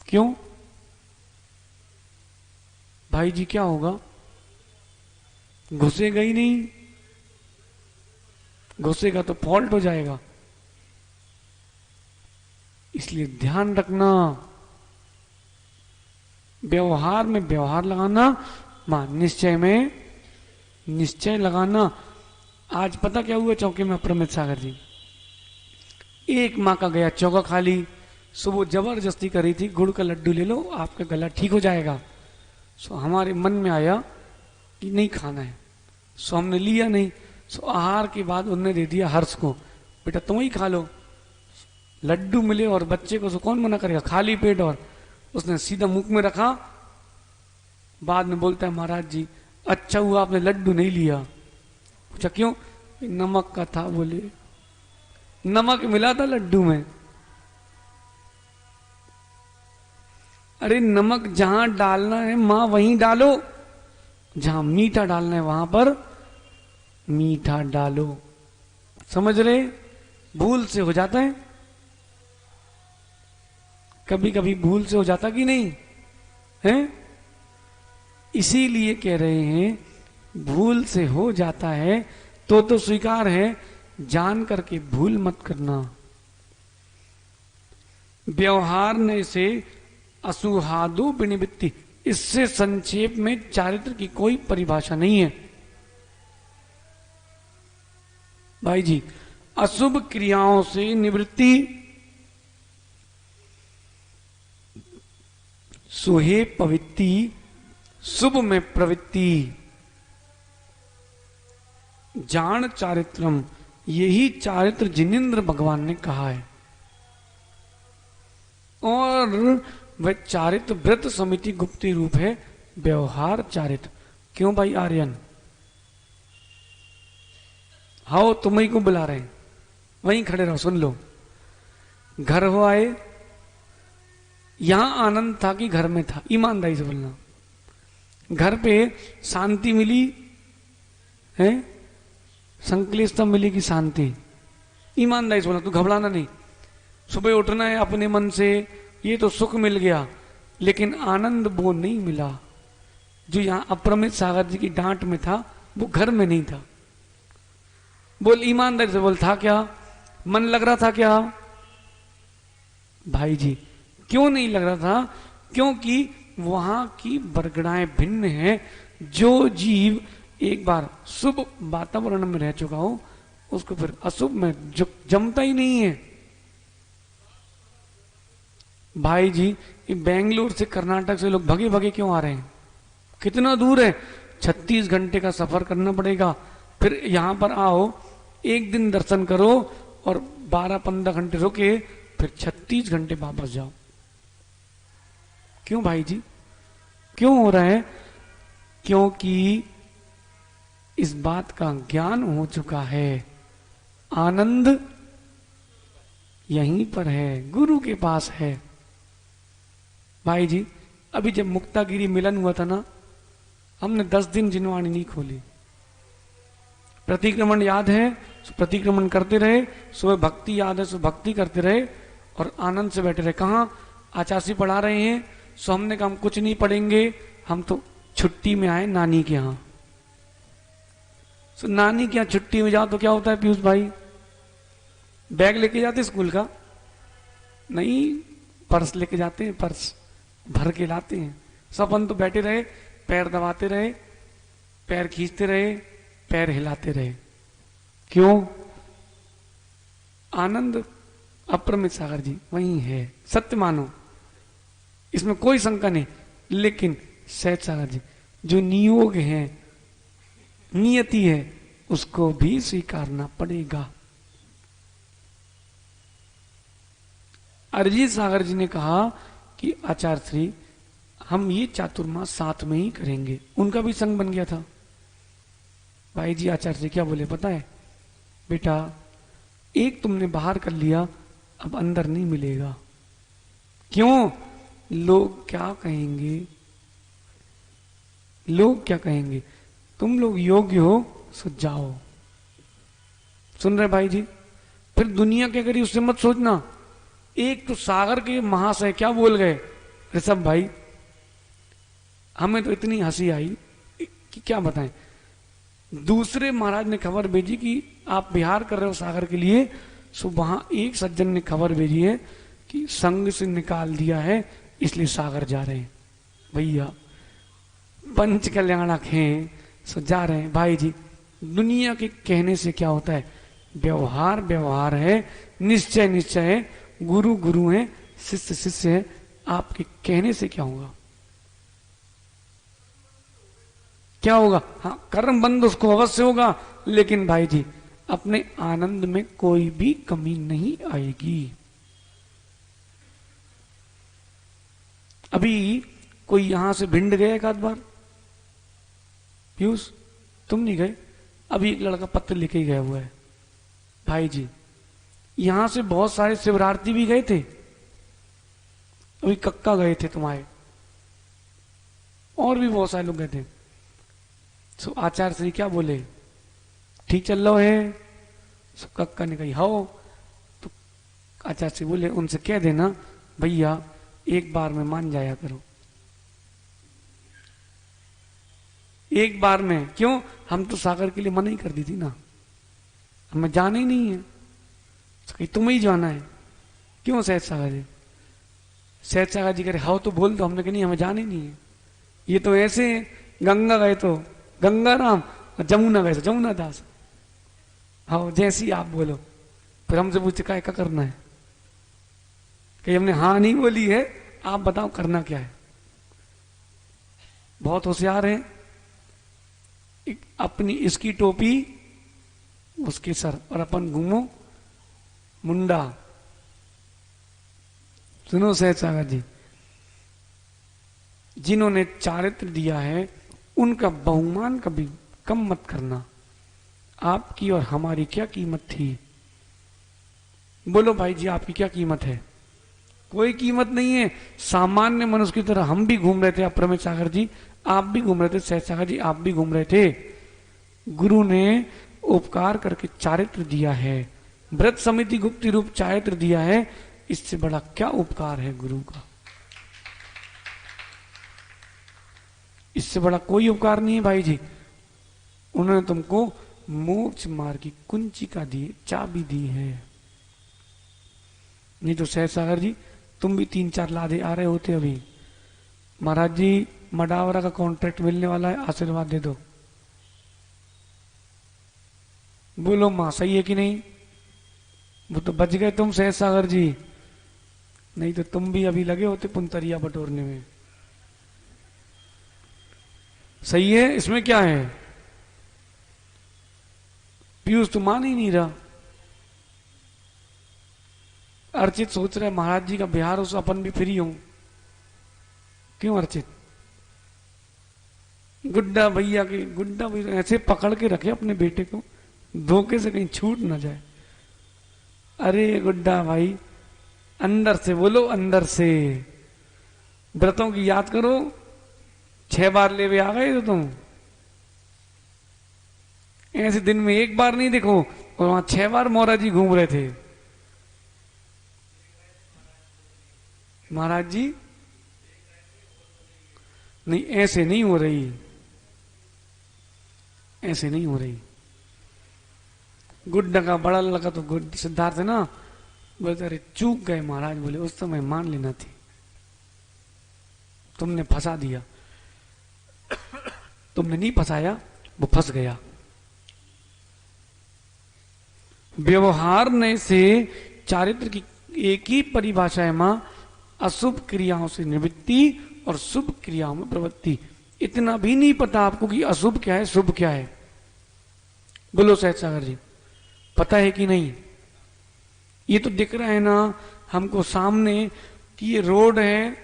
क्यों भाई जी? क्या होगा? घुसेगा ही नहीं, घुसेगा तो फॉल्ट हो जाएगा। इसलिए ध्यान रखना, व्यवहार में व्यवहार लगाना, मां निश्चय में निश्चय लगाना। आज पता क्या हुआ चौके में अप्रमित सागर जी? एक माँ का गया चौका खाली, सुबह जबरदस्ती करी थी गुड़ का लड्डू ले लो आपका गला ठीक हो जाएगा। सो हमारे मन में आया कि नहीं खाना है, सो हमने लिया नहीं। सो आहार के बाद उन्होंने दे दिया हर्ष को, बेटा तुम ही खा लो। लड्डू मिले और बच्चे को, सो कौन मना करेगा, खाली पेट, और उसने सीधा मुंह में रखा। बाद में बोलता है महाराज जी अच्छा हुआ आपने लड्डू नहीं लिया। पूछा क्यों, नमक का था। बोले नमक मिला था लड्डू में। अरे नमक जहां डालना है मां वहीं डालो, जहां मीठा डालना है वहां पर मीठा डालो। समझ रहे, भूल से हो जाता है, कभी कभी भूल से हो जाता कि नहीं है। इसीलिए कह रहे हैं भूल से हो जाता है तो स्वीकार है, जान करके भूल मत करना। व्यवहार ने से असुहादु विनिवृत्ति, इससे संक्षेप में चारित्र की कोई परिभाषा नहीं है भाई जी। अशुभ क्रियाओं से निवृत्ति, सुहे पवित्ति, शुभ में प्रवृत्ति, जान चारित्रम, यही चारित्र जिनेन्द्र भगवान ने कहा है। और वह चारित्र व्रत समिति गुप्ती रूप है व्यवहार चारित्र। क्यों भाई आर्यन, हाओ तुम्ही को बुला रहे हैं, वहीं खड़े रहो, सुन लो। घर हो आए, यहां आनंद था कि घर में था, ईमानदारी से बोलना। घर पे शांति मिली है, संक्लिष्टता मिली कि शांति, ईमानदारी से बोलना, तू घबराना नहीं। सुबह उठना है अपने मन से, ये तो सुख मिल गया, लेकिन आनंद वो नहीं मिला जो यहां अपरमित सागर जी की डांट में था, वो घर में नहीं था। बोल ईमानदारी से बोल, था क्या, मन लग रहा था क्या भाई जी? क्यों नहीं लग रहा था? क्योंकि वहां की बरगड़ाएं भिन्न हैं। जो जीव एक बार शुभ वातावरण में रह चुका हो उसको फिर अशुभ में जमता ही नहीं है भाई जी। बेंगलोर से कर्नाटक से लोग भगे भगे क्यों आ रहे हैं? कितना दूर है, 36 घंटे का सफर करना पड़ेगा। फिर यहां पर आओ, एक दिन दर्शन करो और 12-15 घंटे रुके, फिर 36 घंटे वापस जाओ। क्यों भाई जी, क्यों हो रहा है? क्योंकि इस बात का ज्ञान हो चुका है, आनंद यहीं पर है, गुरु के पास है भाई जी। अभी जब मुक्तागिरी मिलन हुआ था ना, हमने 10 दिन जिनवाणी नहीं खोली। प्रतिक्रमण याद है, प्रतिक्रमण करते रहे, सुबह भक्ति याद है, सुबह भक्ति करते रहे और आनंद से बैठे रहे। कहाँ आचार्य पढ़ा रहे हैं, सो हमने कहा हम कुछ नहीं पढ़ेंगे, हम तो छुट्टी में आए नानी के यहाँ। सो नानी के यहाँ छुट्टी में जाओ तो क्या होता है पीयूष भाई? बैग लेके जाते स्कूल का नहीं, पर्स लेके जाते हैं, पर्स भर के लाते हैं। सपन तो बैठे रहे, पैर दबाते रहे, पैर खींचते रहे, पैर हिलाते रहे। क्यों? आनंद अपरमित सागर जी वही है, सत्य मानो, इसमें कोई शंका नहीं। लेकिन सहज सागर जी जो नियोग है, नियति है, उसको भी स्वीकारना पड़ेगा। अरिजीत सागर जी ने कहा कि आचार्य श्री हम ये चातुर्मास साथ में ही करेंगे, उनका भी संग बन गया था। भाई जी आचार्य जी क्या बोले पता है? बेटा एक तुमने बाहर कर लिया, अब अंदर नहीं मिलेगा। क्यों? लोग क्या कहेंगे, लोग क्या कहेंगे? तुम लोग योग्य हो सो जाओ। सुन रहे भाई जी? फिर दुनिया क्या करी उससे मत सोचना। एक तो सागर के महाशय क्या बोल गए ऋषभ भाई, हमें तो इतनी हंसी आई कि क्या बताएं। दूसरे महाराज ने खबर भेजी कि आप बिहार कर रहे हो सागर के लिए, सो वहां एक सज्जन ने खबर भेजी है कि संघ से निकाल दिया है, इसलिए सागर जा रहे हैं। भैया पंच कल्याणक हैं, सो जा रहे हैं। भाई जी दुनिया के कहने से क्या होता है? व्यवहार व्यवहार है, निश्चय निश्चय है, गुरु गुरु है, शिष्य शिष्य है। आपके कहने से क्या होगा? क्या होगा? हाँ, कर्म बंद उसको अवश्य होगा, लेकिन भाई जी अपने आनंद में कोई भी कमी नहीं आएगी। अभी कोई यहां से भिंड गया एक आध बार? पीयूष, तुम नहीं गए? अभी एक लड़का पत्र लिखे गया हुआ है। भाई जी यहां से बहुत सारे शिवरार्थी भी गए थे, अभी कक्का गए थे तुम्हारे, और भी बहुत सारे लोग गए थे। सो आचार्य श्री क्या बोले? ठीक चल रहा है? सो कक्का ने कही हो, तो आचार्य श्री बोले उनसे कह देना भैया एक बार में मान जाया करो, एक बार में। क्यों? हम तो सागर के लिए मना ही कर दी थी ना, हमें जाना ही नहीं है। तो तुम्हें ही जाना है। क्यों सहज सागर जी? सहज सागर जी कह रहे हाउ तो बोल दो। हमने कहा नहीं, हमें जाना ही नहीं है। ये तो ऐसे गंगा गए तो गंगा राम, और जमुना गए तो जमुना दास। हाँ जैसी आप बोलो। फिर हमसे पूछे क्या करना है? कि हमने हाँ नहीं बोली है, आप बताओ करना क्या है। बहुत होशियार हैं। अपनी इसकी टोपी उसके सर, और अपन घूमो मुंडा। सुनो सहज सागर जी, जिन्होंने चारित्र दिया है उनका बहुमान कभी कम मत करना। आपकी और हमारी क्या कीमत थी? बोलो भाई जी, आपकी क्या कीमत है? कोई कीमत नहीं है। सामान्य मनुष्य की तरह हम भी घूम रहे थे। अप्रमेय सागर जी आप भी घूम रहे थे, सहज सागर जी आप भी घूम रहे थे। गुरु ने उपकार करके चारित्र दिया है, व्रत समिति गुप्ति रूप चारित्र दिया है। इससे बड़ा क्या उपकार है गुरु का? इससे बड़ा कोई उपकार नहीं है भाई जी। उन्होंने तुमको मोक्ष मार्ग की कुंजी का दी, चाबी दी है। नहीं तो सहज सागर जी तुम भी 3-4 लादे आ रहे होते अभी। महाराज जी मडावरा का कॉन्ट्रैक्ट मिलने वाला है, आशीर्वाद दे दो। बोलो मां, सही है कि नहीं? वो तो बच गए तुम सहज सागर जी, नहीं तो तुम भी अभी लगे होते पुंतरिया बटोरने में। सही है, इसमें क्या है? पीयूष तो मान ही नहीं रहा। अर्चित सोच रहे महाराज जी का बिहार उस अपन भी फ्री हूं। क्यों अर्चित? गुड्डा भैया ऐसे पकड़ के रखे अपने बेटे को, धोखे से कहीं छूट ना जाए। अरे गुड्डा भाई अंदर से बोलो, अंदर से। व्रतों की याद करो, 6 बार ले आ गए तो तुम। ऐसे दिन में एक बार नहीं देखो, और वहां 6 बार मोरा जी घूम रहे थे। महाराज जी नहीं, ऐसे नहीं हो रही, ऐसे नहीं हो रही। गुड्डा का बड़ा लगा तो सिद्धार्थ है ना, बोलते अरे चूक गए महाराज। बोले उस समय मान लेना थी, तुमने फंसा दिया। तुमने नहीं फंसाया, वो फंस गया। व्यवहार ने से चारित्र की एक ही परिभाषा है मां, अशुभ क्रियाओं से निवृत्ति और शुभ क्रियाओं में प्रवृत्ति। इतना भी नहीं पता आपको कि अशुभ क्या है शुभ क्या है? बोलो सहज सागर जी, पता है कि नहीं? ये तो दिख रहा है ना हमको सामने कि ये रोड है,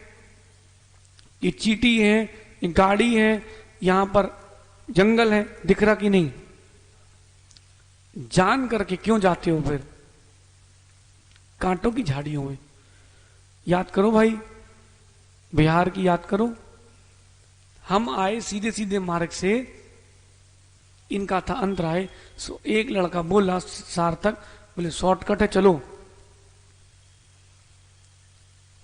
ये चीटी है, ये गाड़ी है, यहां पर जंगल है, दिख रहा कि नहीं? जान करके क्यों जाते हो फिर कांटों की झाड़ियों में? याद करो भाई, बिहार की याद करो। हम आए सीधे सीधे मार्ग से, इनका था अंतर आए। सो एक लड़का बोला सार्थक, बोले शॉर्टकट है चलो।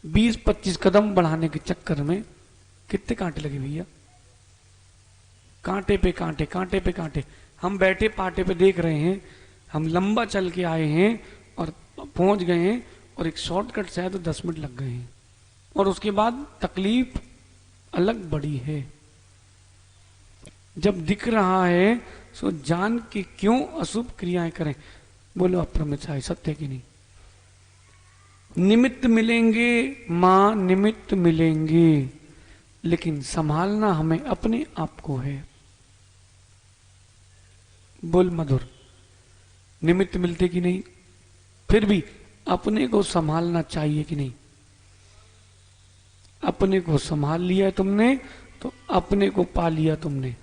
20-25 कदम बढ़ाने के चक्कर में कितने कांटे लगे भैया? कांटे पे कांटे, कांटे पे कांटे। हम बैठे पाटे पे देख रहे हैं, हम लंबा चल के आए हैं और पहुंच गए हैं, और एक शॉर्टकट से आए तो 10 मिनट लग गए हैं, और उसके बाद तकलीफ अलग बड़ी है। जब दिख रहा है सो जान के क्यों अशुभ क्रियाएं करें? बोलो अप्रमेय सत्य की नहीं? निमित्त मिलेंगे मां, निमित्त मिलेंगे, लेकिन संभालना हमें अपने आप को है। बोल मधुर, निमित्त मिलते कि नहीं? फिर भी अपने को संभालना चाहिए कि नहीं? अपने को संभाल लिया है तुमने तो अपने को पा लिया तुमने।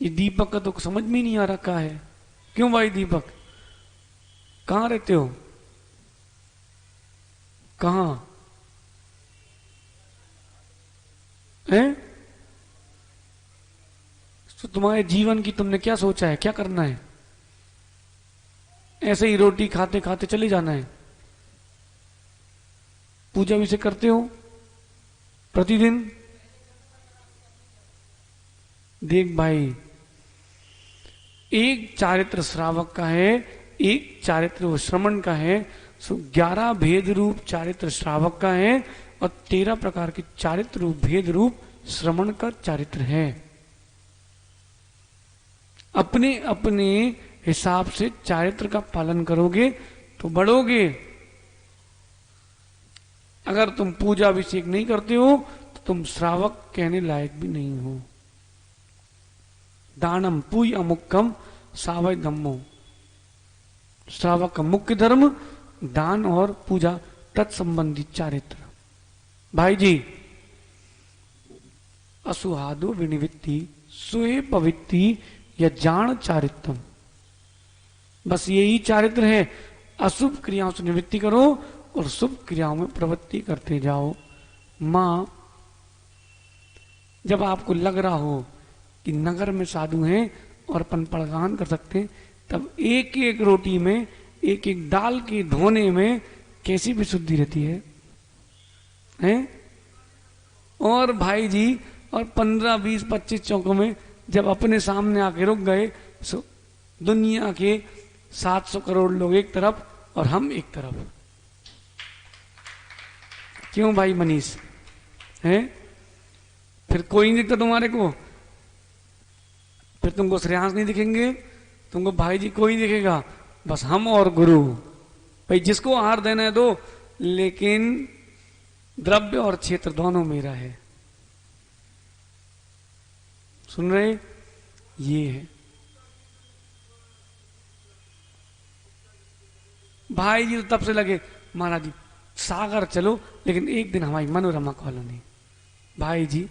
ये दीपक का तो समझ में ही नहीं आ रखा है। क्यों भाई दीपक, कहां रहते हो? कहां है? तो तुम्हारे जीवन की तुमने क्या सोचा है, क्या करना है? ऐसे ही रोटी खाते खाते चले जाना है? पूजा भी से करते हो प्रतिदिन? देख भाई, एक चारित्र श्रावक का है, एक चारित्र श्रमण का है। सो 11 भेद रूप चारित्र श्रावक का है और 13 प्रकार के चारित्र रूप भेद रूप श्रमण का चारित्र है। अपने अपने हिसाब से चारित्र का पालन करोगे तो बढ़ोगे। अगर तुम पूजा अभिषेक नहीं करते हो तो तुम श्रावक कहने लायक भी नहीं हो। दानम पूय अमुक्कम सावय धम्मो। श्रावक का मुख्य धर्म दान और पूजा, तत्संबंधी चारित्र। भाई जी, असुहादो विनिवृत्ति सुहे पवित्ति या जान चारित्रम। बस यही चारित्र है। अशुभ क्रियाओं से निवृत्ति करो और शुभ क्रियाओं में प्रवृत्ति करते जाओ। मां, जब आपको लग रहा हो कि नगर में साधु हैं और अपन पड़गान कर सकते हैं, तब एक एक रोटी में, एक एक दाल के धोने में कैसी विशुद्धि रहती है, हैं? और भाई जी, और 15, 20, 25 चौकों में जब अपने सामने आके रुक गए, सो दुनिया के 700 करोड़ लोग एक तरफ और हम एक तरफ। क्यों भाई मनीष, हैं? फिर कोई नहीं दिखता तुम्हारे को? फिर तुमको श्रेयांश नहीं दिखेंगे, तुमको भाई जी कोई नहीं दिखेगा, बस हम और गुरु। भाई जिसको आहार देना है दो, लेकिन द्रव्य और क्षेत्र दोनों मेरा है। सुन रहे? ये है भाई जी। तो तब से लगे महाराज जी सागर चलो, लेकिन एक दिन हमारी मनोरमा कॉलोनी। भाई जी,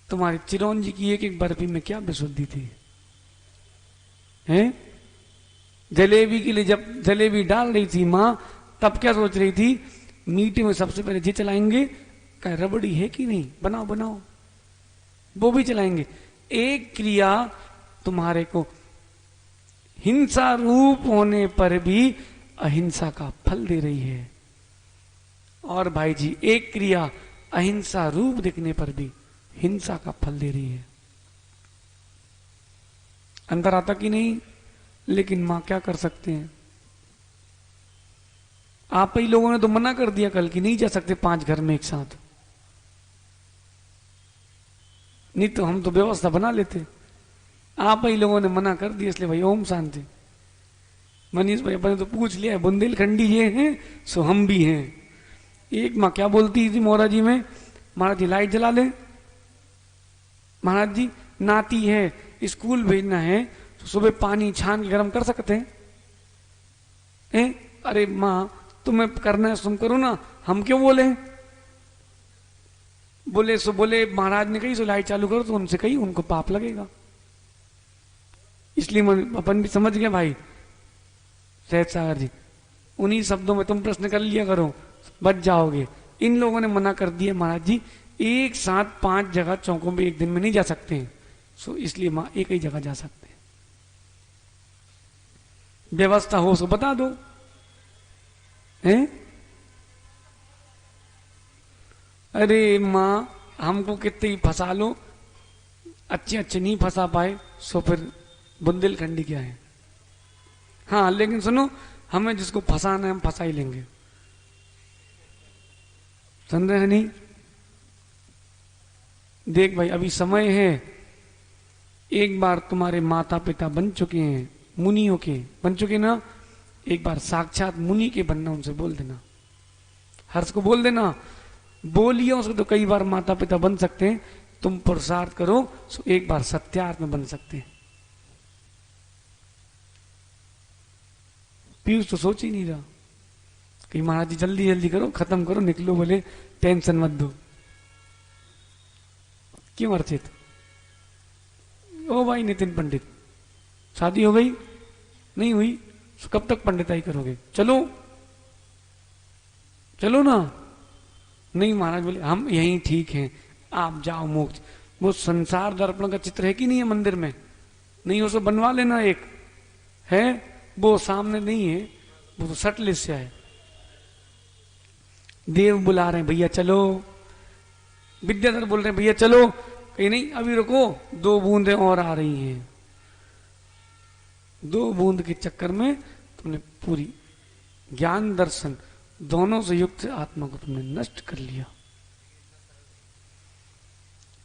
तुम्हारी चिरौंजी की एक एक बर्फी में क्या विशुद्धि थी, हैं? जलेबी के लिए जब जलेबी डाल रही थी मां, तब क्या सोच रही थी? मीठे में सबसे पहले जी चलाएंगे, क्या रबड़ी है कि नहीं, बनाओ बनाओ, वो भी चलाएंगे। एक क्रिया तुम्हारे को हिंसा रूप होने पर भी अहिंसा का फल दे रही है। और भाई जी, एक क्रिया अहिंसा रूप दिखने पर भी हिंसा का फल दे रही है। अंदर आता कि नहीं? लेकिन मां क्या कर सकते हैं? आप ही लोगों ने तो मना कर दिया कल कि नहीं जा सकते 5 घर में एक साथ। नहीं तो हम तो व्यवस्था बना लेते। आप ही लोगों ने मना कर दिया, इसलिए भाई ओम शांति। मनीष भाई अपने तो पूछ लिया है, बुंदेलखंडी ये हैं सो हम भी हैं। एक माँ क्या बोलती थी मोरा जी में, महाराज जी लाइट जला ले, महाराज जी नाती है स्कूल भेजना है तो सुबह पानी छान के गर्म कर सकते हैं? अरे माँ तुम्हें करना है तुम करो ना, हम क्यों बोले? बोले सो बोले महाराज ने कही सो लाइट चालू करो, तो उनसे कही उनको पाप लगेगा। इसलिए अपन भी समझ गए भाई सहज सागर जी, उन्हीं शब्दों में तुम प्रश्न कर लिया करो, बच जाओगे। इन लोगों ने मना कर दिया महाराज जी एक साथ 5 जगह चौकों में एक दिन में नहीं जा सकते हैं, सो इसलिए मां एक ही जगह जा सकते हैं। व्यवस्था हो सो बता दो, हैं? अरे मां हमको कितने ही फंसा लो, अच्छे अच्छे नहीं फंसा पाए सो फिर बुंदेलखंडी क्या है। हाँ लेकिन सुनो, हमें जिसको फंसाना है हम फंसा ही लेंगे। सुन रहे हैं नहीं? देख भाई अभी समय है, एक बार तुम्हारे माता पिता बन चुके हैं, मुनियों के बन चुके ना, एक बार साक्षात मुनि के बनना, उनसे बोल देना, हर्ष को बोल देना, बोलिए उसको तो कई बार माता पिता बन सकते हैं। तुम पुरुषार्थ करो सो एक बार सत्यार्थ में बन सकते हैं। पीयूष तो सोच ही नहीं रहा कि महाराज जी जल्दी जल्दी करो, खत्म करो, निकलो, बोले टेंशन मत दो। क्यों अर्चित? ओ भाई नितिन पंडित, शादी हो गई? नहीं हुई? तो कब तक पंडिताई करोगे? चलो चलो ना। नहीं महाराज बोले हम यहीं ठीक हैं, आप जाओ मोक्ष। वो संसार दर्पण का चित्र है कि नहीं है मंदिर में? नहीं हो तो बनवा लेना एक, है वो सामने नहीं है, वो तो सटले से है। देव बुला रहे हैं भैया चलो, विद्याधर बोल रहे हैं भैया चलो, कहीं नहीं अभी रुको, 2 बूंदें और आ रही हैं। 2 बूंद के चक्कर में तुमने पूरी ज्ञान दर्शन दोनों से युक्त आत्मा को तुमने नष्ट कर लिया।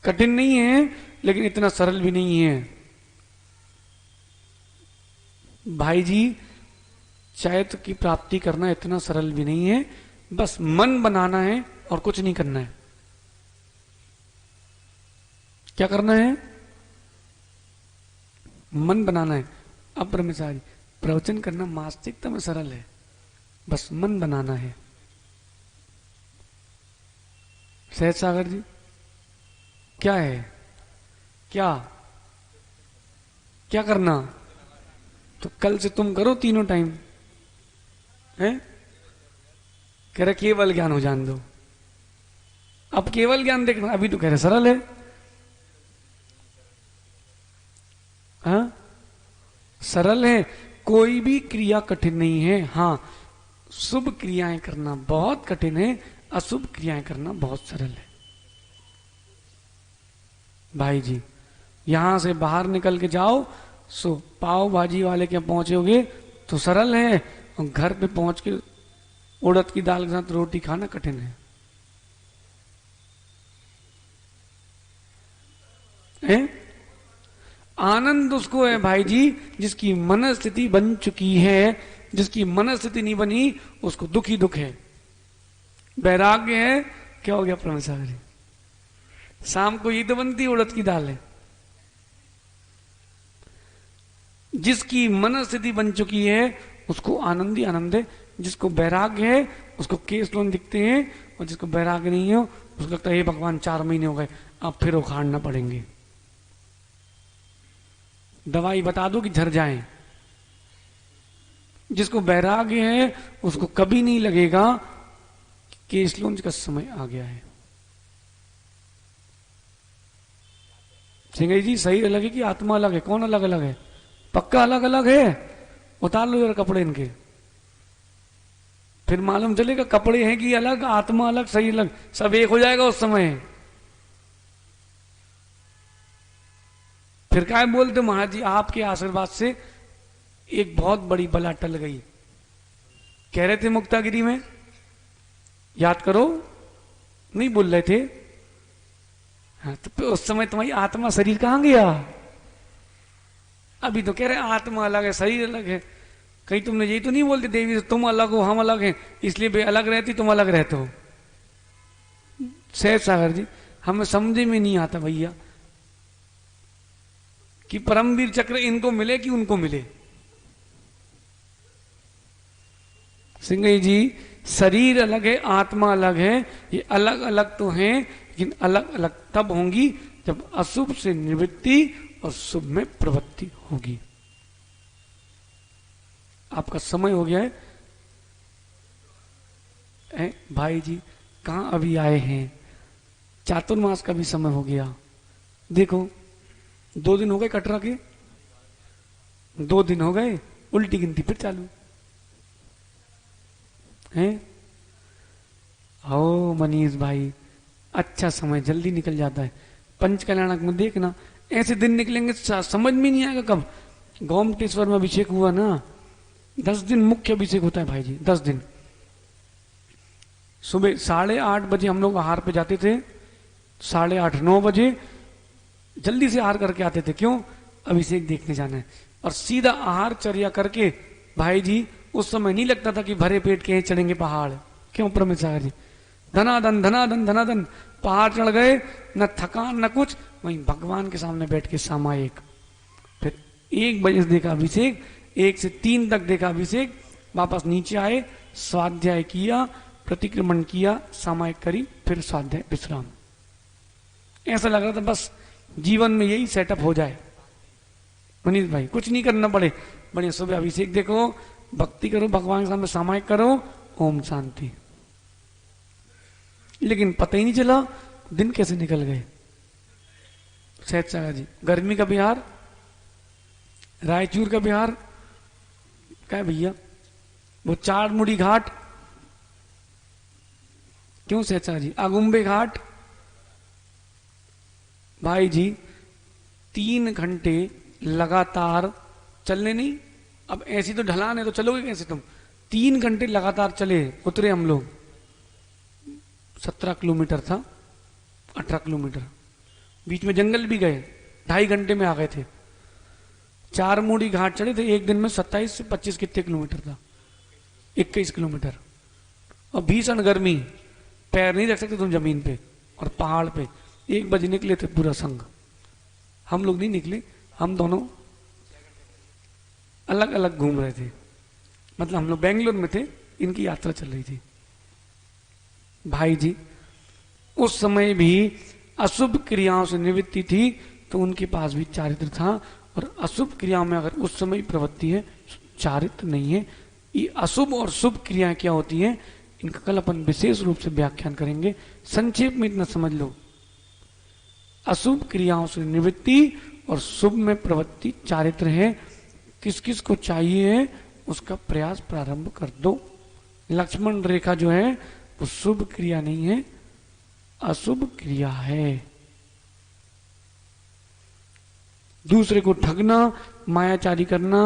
कठिन नहीं है लेकिन इतना सरल भी नहीं है भाई जी। चैत्य की प्राप्ति करना इतना सरल भी नहीं है, बस मन बनाना है और कुछ नहीं करना है। क्या करना है? मन बनाना है। अब ब्रह्मचारी प्रवचन करना मास्तिकता में सरल है, बस मन बनाना है। सहज सागर जी क्या है? क्या क्या करना? तो कल से तुम करो तीनों टाइम, है? कह रहे केवल ज्ञान हो जान दो। अब केवल ज्ञान देखना, अभी तो कह रहे सरल है। हाँ सरल है, कोई भी क्रिया कठिन नहीं है। हाँ शुभ क्रियाएं करना बहुत कठिन है, अशुभ क्रियाएं करना बहुत सरल है। भाई जी यहां से बाहर निकल के जाओ, सो पाव भाजी वाले के पहुंचोगे तो सरल है, और घर पे पहुंच के उड़द की दाल के साथ रोटी खाना कठिन है? आनंद उसको है भाई जी जिसकी मन स्थिति बन चुकी है, जिसकी मन स्थिति नहीं बनी उसको दुख ही दुख है। वैराग्य है, क्या हो गया परमेश्वर जी? शाम को ये तो बनती उड़द की दाल है। जिसकी मन स्थिति बन चुकी है उसको आनंद ही आनंद है। जिसको वैराग्य है उसको केस लोन दिखते हैं, और जिसको वैराग्य नहीं हो उसको लगता है हे भगवान 4 महीने हो गए, अब फिर उखाड़ना पड़ेंगे। दवाई बता दो कि झड़ जाएं। जिसको वैराग्य है उसको कभी नहीं लगेगा कि केस लोन का समय आ गया है। सिंह जी सही अलग है कि आत्मा अलग है? कौन अलग अलग है? पक्का अलग अलग है? उतार लो जरा कपड़े इनके, फिर मालूम चलेगा कपड़े हैं कि अलग, आत्मा अलग, सही अलग, सब एक हो जाएगा उस समय। फिर क्या बोलते महाराज जी आपके आशीर्वाद से एक बहुत बड़ी बला टल गई। कह रहे थे मुक्तागिरी में, याद करो, नहीं बोल रहे थे? हाँ तो उस समय तुम्हारी आत्मा शरीर कहां गया? अभी तो कह रहे आत्मा अलग है शरीर अलग है। कहीं तुमने यही तो नहीं बोलते देवी तुम अलग हो हम अलग हैं, इसलिए वे अलग रहती तुम अलग रहते हो। सहज सागर जी हमें समझे में नहीं आता भैया कि परमवीर चक्र इनको मिले कि उनको मिले। सिंह जी शरीर अलग है आत्मा अलग है, ये अलग अलग तो हैं लेकिन अलग अलग तब होंगी जब अशुभ से निवृत्ति और शुभ में प्रवृत्ति होगी। आपका समय हो गया है भाई जी, कहां अभी आए हैं? चातुर्मास का भी समय हो गया। देखो 2 दिन हो गए कटरा के, 2 दिन हो गए, उल्टी गिनती फिर चालू है। ओ मनीष भाई अच्छा समय जल्दी निकल जाता है। पंच कल्याणक में देखना ऐसे दिन निकलेंगे समझ में नहीं आएगा कब। गोमटेश्वर में अभिषेक हुआ ना, 10 दिन मुख्य अभिषेक होता है भाई जी, 10 दिन। सुबह 8:30 बजे हम लोग आहार पे जाते थे, 8:30 9 बजे जल्दी से आहार करके आते थे। क्यों? अभिषेक देखने जाना है। और सीधा आहार चर्या करके भाई जी उस समय नहीं लगता था कि भरे पेट के चढ़ेंगे पहाड़। क्यों परमेश्वर जी? धनाधन धनाधन धनाधन, पहाड़ चढ़ गए, न थकान न कुछ, वहीं भगवान के सामने बैठ के सामायिक। फिर 1 बजे से देखा अभिषेक, 1 से 3 तक देखा अभिषेक, वापस नीचे आए, स्वाध्याय किया, प्रतिक्रमण किया, सामायिक करी, फिर स्वाध्याय विश्राम। ऐसा लग रहा था बस जीवन में यही सेटअप हो जाए मनीष भाई, कुछ नहीं करना पड़े, बढ़िया सुबह अभिषेक देखो, भक्ति करो, भगवान के सामने सामायिक करो, ओम शांति। लेकिन पता ही नहीं चला दिन कैसे निकल गए। सहज सागर जी, गर्मी का बिहार, रायचूर का बिहार, क्या है भैया वो 4 मुड़ी घाट, क्यों सहज सागर जी, आगुम्बे घाट। भाई जी 3 घंटे लगातार चलने नहीं, अब ऐसी तो ढलान है तो चलोगे कैसे तुम। 3 घंटे लगातार चले, उतरे हम लोग, 17 किलोमीटर था, 18 किलोमीटर, बीच में जंगल भी गए, 2.5 घंटे में आ गए थे। 4 मुड़ी घाट चढ़े थे एक दिन में, 27 से 25 कितने किलोमीटर था, 21 किलोमीटर, और भीषण गर्मी, पैर नहीं रख सकते तुम जमीन पे, और पहाड़ पे। 1 बजे निकले थे पूरा संघ, हम लोग नहीं निकले, हम दोनों अलग अलग घूम रहे थे, मतलब हम लोग बेंगलोर में थे, इनकी यात्रा चल रही थी। भाई जी उस समय भी अशुभ क्रियाओं से निवृत्ति थी, तो उनके पास भी चारित्र था, और अशुभ क्रियाओं में अगर उस समय प्रवृत्ति है, चारित्र नहीं है। ये अशुभ और शुभ क्रियाएं क्या होती हैं, इनका कल अपन विशेष रूप से व्याख्यान करेंगे। संक्षेप में इतना समझ लो, अशुभ क्रियाओं से निवृत्ति और शुभ में प्रवृत्ति चारित्र है। किस किस को चाहिए उसका प्रयास प्रारंभ कर दो। लक्ष्मण रेखा जो है वो शुभ क्रिया नहीं है, अशुभ क्रिया है। दूसरे को ठगना, मायाचारी करना,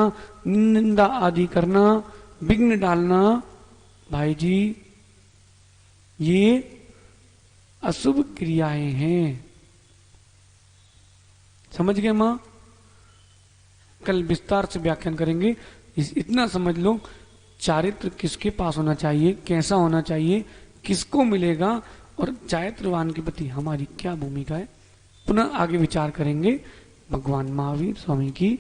निंदा आदि करना, विघ्न डालना, भाई जी ये अशुभ क्रियाएं हैं। समझ गए मां? कल विस्तार से व्याख्यान करेंगे। इतना समझ लो, चारित्र किसके पास होना चाहिए, कैसा होना चाहिए, किसको मिलेगा, और चारित्रवान के प्रति हमारी क्या भूमिका है, पुनः आगे विचार करेंगे। भगवान महावीर स्वामी की,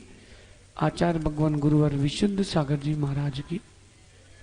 आचार्य भगवान गुरुवर विशुद्ध सागर जी महाराज की